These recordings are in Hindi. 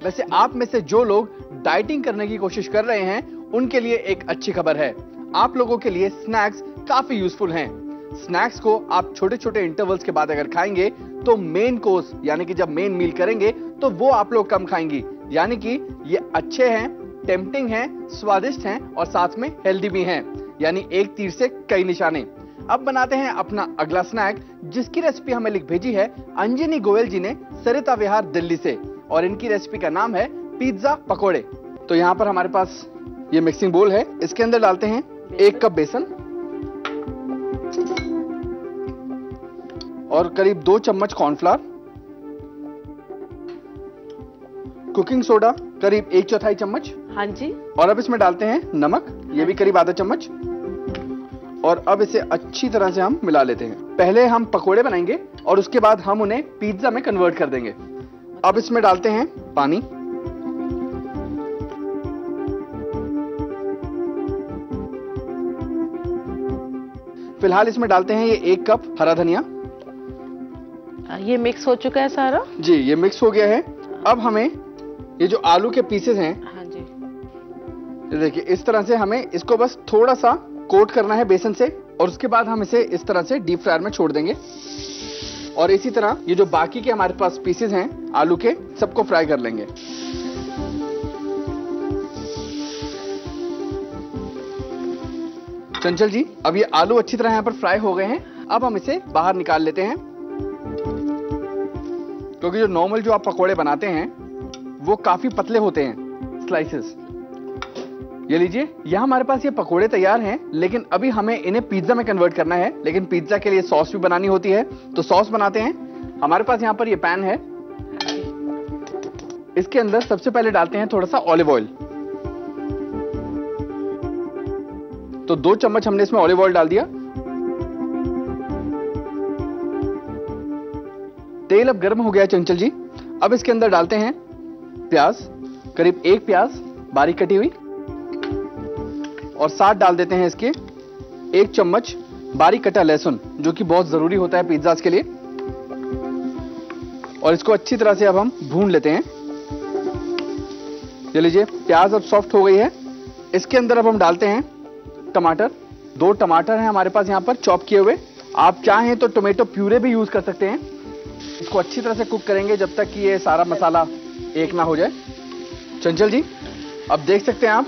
वैसे आप में से जो लोग डाइटिंग करने की कोशिश कर रहे हैं उनके लिए एक अच्छी खबर है। आप लोगों के लिए स्नैक्स काफी यूजफुल हैं। स्नैक्स को आप छोटे छोटे इंटरवल्स के बाद अगर खाएंगे तो मेन कोर्स यानी कि जब मेन मील करेंगे तो वो आप लोग कम खाएंगी, यानी कि ये अच्छे हैं, टेम्पटिंग हैं, स्वादिष्ट हैं और साथ में हेल्दी भी हैं, यानी एक तीर से कई निशाने। अब बनाते हैं अपना अगला स्नैक, जिसकी रेसिपी हमें लिख भेजी है अंजनी गोयल जी ने सरिता विहार दिल्ली से, और इनकी रेसिपी का नाम है पिज्जा पकोड़े। तो यहाँ पर हमारे पास ये मिक्सिंग बोल है, इसके अंदर डालते हैं 1 कप बेसन और करीब 2 चम्मच कॉर्नफ्लावर, कुकिंग सोडा करीब 1/4 चम्मच। हाँ जी। और अब इसमें डालते हैं नमक, ये भी करीब आधा चम्मच। और अब इसे अच्छी तरह से हम मिला लेते हैं। पहले हम पकोड़े बनाएंगे और उसके बाद हम उन्हें पिज्जा में कन्वर्ट कर देंगे। अब इसमें डालते हैं पानी, फिलहाल इसमें डालते हैं ये 1 कप हरा धनिया। ये मिक्स हो चुका है सारा जी, ये मिक्स हो गया है। अब हमें ये जो आलू के पीसेस हैं, हाँ जी, देखिए इस तरह से हमें इसको बस थोड़ा सा कोट करना है बेसन से, और उसके बाद हम इसे इस तरह से डीप फ्रायर में छोड़ देंगे। और इसी तरह ये जो बाकी के हमारे पास पीसेस हैं आलू के, सबको फ्राई कर लेंगे। चंचल जी, अब ये आलू अच्छी तरह यहाँ पर फ्राई हो गए हैं। अब हम इसे बाहर निकाल लेते हैं, क्योंकि जो नॉर्मल जो आप पकोड़े बनाते हैं वो काफी पतले होते हैं स्लाइसेस। ये लीजिए, यहाँ हमारे पास ये पकोड़े तैयार हैं, लेकिन अभी हमें इन्हें पिज्जा में कन्वर्ट करना है। लेकिन पिज्जा के लिए सॉस भी बनानी होती है, तो सॉस बनाते हैं। हमारे पास यहाँ पर ये पैन है, इसके अंदर सबसे पहले डालते हैं थोड़ा सा ऑलिव ऑयल। तो 2 चम्मच हमने इसमें ऑलिव ऑयल डाल दिया। तेल अब गर्म हो गया चंचल जी। अब इसके अंदर डालते हैं प्याज, करीब 1 प्याज बारीक कटी हुई, और साथ डाल देते हैं इसके 1 चम्मच बारीक कटा लहसुन, जो कि बहुत जरूरी होता है पिज्जाज के लिए। और इसको अच्छी तरह से अब हम भून लेते हैं। ये लीजिए, प्याज अब सॉफ्ट हो गई है। इसके अंदर अब हम डालते हैं टमाटर। 2 टमाटर हैं हमारे पास यहाँ पर चॉप किए हुए। आप चाहें तो टोमेटो प्यूरे भी यूज कर सकते हैं। इसको अच्छी तरह से कुक करेंगे जब तक कि ये सारा मसाला एक ना हो जाए। चंचल जी, अब देख सकते हैं आप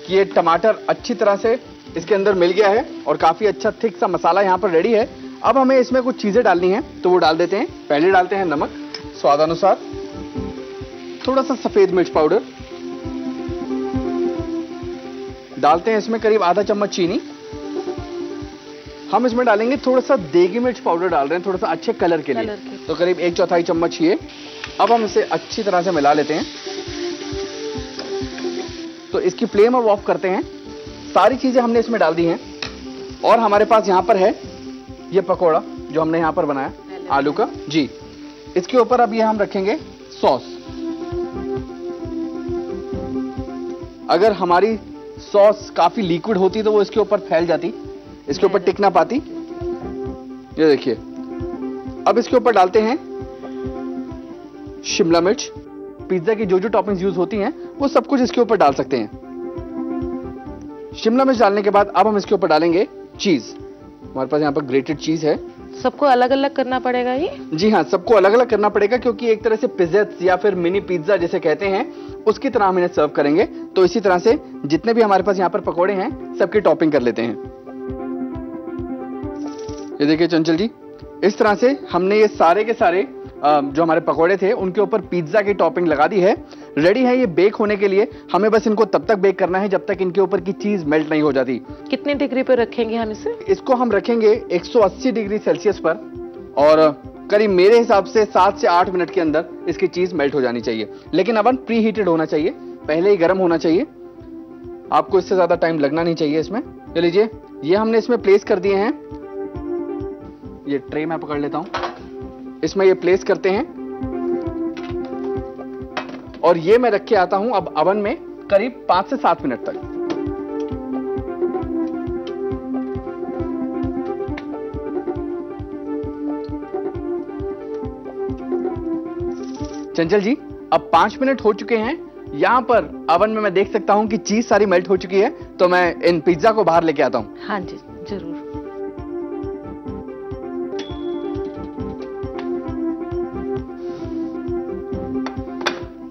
कि ये टमाटर अच्छी तरह से इसके अंदर मिल गया है और काफी अच्छा थिक सा मसाला यहाँ पर रेडी है। अब हमें इसमें कुछ चीजें डालनी है, तो वो डाल देते हैं। पहले डालते हैं नमक स्वादानुसार, थोड़ा सा सफेद मिर्च पाउडर, डालते हैं इसमें करीब आधा चम्मच चीनी। हम इसमें डालेंगे थोड़ा सा देगी मिर्च पाउडर डाल रहे हैं, थोड़ा सा अच्छे कलर के लिए, तो करीब 1/4 चम्मच ये। अब हम इसे अच्छी तरह से मिला लेते हैं। तो इसकी फ्लेम अब ऑफ करते हैं। सारी चीजें हमने इसमें डाल दी हैं, और हमारे पास यहाँ पर है ये पकोड़ा जो हमने यहाँ पर बनाया आलू का जी। इसके ऊपर अब ये हम रखेंगे सॉस। अगर हमारी सॉस काफी लिक्विड होती तो वो इसके ऊपर फैल जाती, इसके ऊपर टिक ना पाती। ये देखिए, अब इसके ऊपर डालते हैं शिमला मिर्च। पिज्जा की जो जो टॉपिंग्स यूज होती हैं वो सब कुछ इसके ऊपर डाल सकते हैं। शिमला मिर्च डालने के बाद अब हम इसके ऊपर डालेंगे चीज। हमारे पास यहाँ पर ग्रेटेड चीज है। सबको अलग अलग करना पड़ेगा ये? जी हाँ, सबको अलग अलग करना पड़ेगा, क्योंकि एक तरह से पिज़्ज़ा या फिर मिनी पिज्जा जिसे कहते हैं उसकी तरह हम इन्हें सर्व करेंगे। तो इसी तरह से जितने भी हमारे पास यहाँ पर पकोड़े हैं सबकी टॉपिंग कर लेते हैं। ये देखिए चंचल जी, इस तरह से हमने ये सारे के सारे जो हमारे पकोड़े थे उनके ऊपर पिज्जा की टॉपिंग लगा दी है। रेडी है ये बेक होने के लिए। हमें बस इनको तब तक बेक करना है जब तक इनके ऊपर की चीज मेल्ट नहीं हो जाती। कितने डिग्री पर रखेंगे हम इसे? इसको हम रखेंगे 180 डिग्री सेल्सियस पर, और करीब मेरे हिसाब से 7 से 8 मिनट के अंदर इसकी चीज मेल्ट हो जानी चाहिए। लेकिन अवन प्री हीटेड होना चाहिए, पहले ही गर्म होना चाहिए। आपको इससे ज्यादा टाइम लगना नहीं चाहिए इसमें। ले लीजिए, ये हमने इसमें प्लेस कर दिए हैं। ये ट्रे मैं पकड़ लेता हूं, इसमें ये प्लेस करते हैं, और ये मैं रख के आता हूं अब अवन में करीब 5 से 7 मिनट तक। चंचल जी, अब 5 मिनट हो चुके हैं। यहाँ पर अवन में मैं देख सकता हूँ कि चीज सारी मेल्ट हो चुकी है, तो मैं इन पिज्जा को बाहर लेके आता हूँ। हाँ जी, जरूर।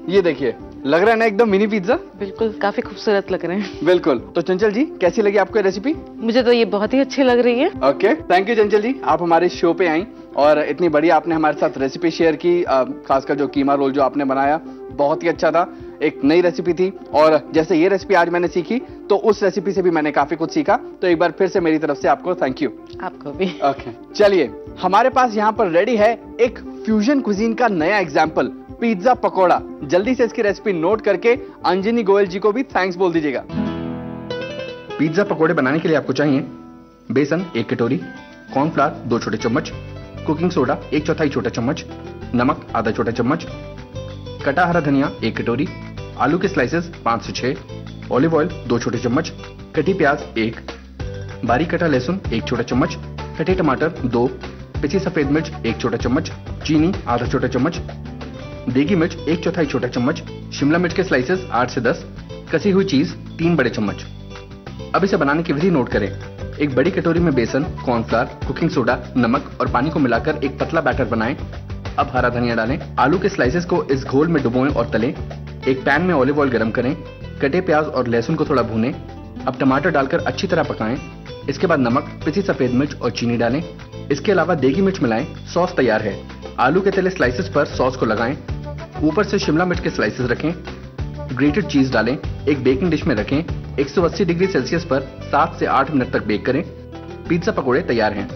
ये देखिए, लग रहा है ना एकदम मिनी पिज्जा। बिल्कुल, काफी खूबसूरत लग रहे हैं। बिल्कुल। तो चंचल जी, कैसी लगी आपको रेसिपी? मुझे तो ये बहुत ही अच्छी लग रही है। ओके, थैंक यू चंचल जी, आप हमारे शो पे आई और इतनी बढ़िया आपने हमारे साथ रेसिपी शेयर की। खासकर जो कीमा रोल जो आपने बनाया, बहुत ही अच्छा था, एक नई रेसिपी थी। और जैसे ये रेसिपी आज मैंने सीखी, तो उस रेसिपी से भी मैंने काफी कुछ सीखा। तो एक बार फिर से मेरी तरफ से आपको थैंक यू। आपको भी। ओके, चलिए, हमारे पास यहाँ पर रेडी है एक फ्यूजन कुजीन का नया एग्जाम्पल, पिज्जा पकोड़ा। जल्दी से इसकी रेसिपी नोट करके अंजनी गोयल जी को भी थैंक्स बोल दीजिएगा। पिज्जा पकोड़े बनाने के लिए आपको चाहिए बेसन 1 कटोरी, कॉर्नफ्लावर 2 छोटे चम्मच, कुकिंग सोडा 1/4 छोटा चम्मच, नमक आधा छोटा चम्मच, कटा हरा धनिया 1 कटोरी, आलू के स्लाइसेस 5 से 6, ऑलिव ऑयल 2 छोटे चम्मच, कटी प्याज 1, बारीक कटा लहसुन 1 छोटा चम्मच, कटे टमाटर 2, पिसी सफेद मिर्च 1 छोटा चम्मच, चीनी आधा छोटा चम्मच, देगी मिर्च 1/4 छोटा चम्मच, शिमला मिर्च के स्लाइसेस 8 से 10, कसी हुई चीज 3 बड़े चम्मच। अब इसे बनाने की विधि नोट करें। एक बड़ी कटोरी में बेसन, कॉर्नफ्लावर, कुकिंग सोडा, नमक और पानी को मिलाकर एक पतला बैटर बनाएं। अब हरा धनिया डालें, आलू के स्लाइसेस को इस घोल में डुबोएं और तलें। एक पैन में ऑलिव ऑयल गरम करें, कटे प्याज और लहसुन को थोड़ा भूनें। अब टमाटर डालकर अच्छी तरह पकाएं। इसके बाद नमक, पिसी सफेद मिर्च और चीनी डालें। इसके अलावा देगी मिर्च मिलाएं। सॉस तैयार है। आलू के तले स्लाइसेस पर सॉस को लगाएं। ऊपर से शिमला मिर्च के स्लाइसेस रखें। ग्रेटेड चीज डालें। एक बेकिंग डिश में रखें। 180 डिग्री सेल्सियस पर 7 से 8 मिनट तक बेक करें। पिज्जा पकोड़े तैयार हैं।